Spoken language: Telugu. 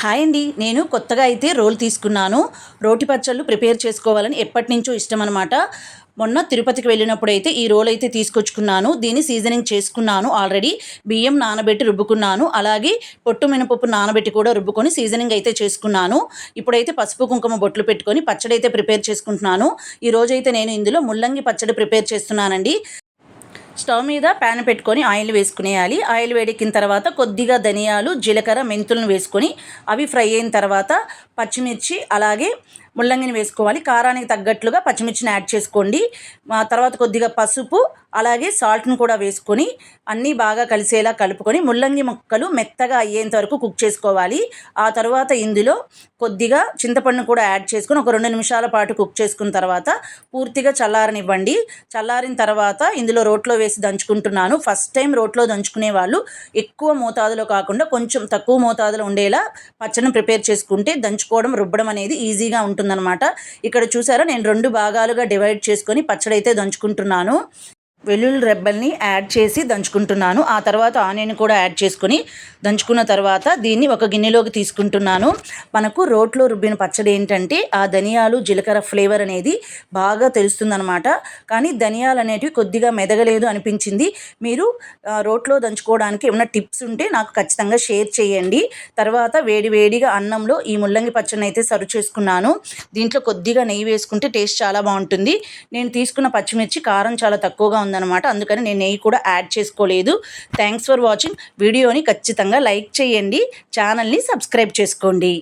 హాయ్ అండి. నేను కొత్తగా అయితే రోల్ తీసుకున్నాను. రోటి పచ్చళ్ళు ప్రిపేర్ చేసుకోవాలని ఎప్పటినుంచో ఇష్టం అనమాట. మొన్న తిరుపతికి వెళ్ళినప్పుడైతే ఈ రోల్ అయితే తీసుకొచ్చుకున్నాను. దీన్ని సీజనింగ్ చేసుకున్నాను ఆల్రెడీ. బియ్యం నానబెట్టి రుబ్బుకున్నాను. అలాగే పొట్టు మినపప్పు నానబెట్టి కూడా రుబ్బుకొని సీజనింగ్ అయితే చేసుకున్నాను. ఇప్పుడైతే పసుపు కుంకుమ బొట్లు పెట్టుకొని పచ్చడి అయితే ప్రిపేర్ చేసుకుంటున్నాను. ఈరోజైతే నేను ఇందులో ముల్లంగి పచ్చడి ప్రిపేర్ చేస్తున్నానండి. స్టవ్ మీద ప్యాన్ పెట్టుకొని ఆయిల్ వేసుకునేయాలి. ఆయిల్ వేడెక్కిన తర్వాత కొద్దిగా ధనియాలు, జీలకర్ర, మెంతులను వేసుకొని అవి ఫ్రై అయిన తర్వాత పచ్చిమిర్చి అలాగే ముల్లంగిని వేసుకోవాలి. కారానికి తగ్గట్లుగా పచ్చిమిర్చిని యాడ్ చేసుకోండి. తర్వాత కొద్దిగా పసుపు అలాగే సాల్ట్ను కూడా వేసుకొని అన్నీ బాగా కలిసేలా కలుపుకొని ముల్లంగి ముక్కలు మెత్తగా అయ్యేంత వరకు కుక్ చేసుకోవాలి. ఆ తర్వాత ఇందులో కొద్దిగా చింతపండును కూడా యాడ్ చేసుకొని ఒక 2 నిమిషాల పాటు కుక్ చేసుకున్న తర్వాత పూర్తిగా చల్లారనివ్వండి. చల్లారిన తర్వాత ఇందులో రోట్లో వేసి దంచుకుంటున్నాను. ఫస్ట్ టైం రోట్లో దంచుకునే వాళ్ళు ఎక్కువ మోతాదులో కాకుండా కొంచెం తక్కువ మోతాదులో ఉండేలా పచ్చడిని ప్రిపేర్ చేసుకుంటే దంచుకోవడం రుబ్బడం అనేది ఈజీగా ఉంటుందన్నమాట. ఇక్కడ చూసారా, నేను 2 భాగాలుగా డివైడ్ చేసుకొని పచ్చడి అయితే దంచుకుంటున్నాను. వెల్లుల్లి రెబ్బల్ని యాడ్ చేసి దంచుకుంటున్నాను. ఆ తర్వాత ఆనియన్ కూడా యాడ్ చేసుకొని దంచుకున్న తర్వాత దీన్ని ఒక గిన్నెలోకి తీసుకుంటున్నాను. మనకు రోట్లో రుబ్బిన పచ్చడి ఏంటంటే ఆ ధనియాలు జీలకర్ర ఫ్లేవర్ అనేది బాగా తెలుస్తుందన్నమాట. కానీ ధనియాలు అనేటివి కొద్దిగా మెదగలేదు అనిపించింది. మీరు రోట్లో దంచుకోవడానికి ఏమైనా టిప్స్ ఉంటే నాకు ఖచ్చితంగా షేర్ చేయండి. తర్వాత వేడివేడిగా అన్నంలో ఈ ముల్లంగి పచ్చడిని అయితే సర్వ్ చేసుకున్నాను. దీంట్లో కొద్దిగా నెయ్యి వేసుకుంటే టేస్ట్ చాలా బాగుంటుంది. నేను తీసుకున్న పచ్చిమిర్చి కారం చాలా తక్కువగా ఉందన్నమాట. అందుకని నేను నెయ్యి కూడా యాడ్ చేసుకోలేదు. Thanks for watching. వీడియోని ఖచ్చితంగా లైక్ చేయండి. ఛానల్ని సబ్స్క్రైబ్ చేసుకోండి.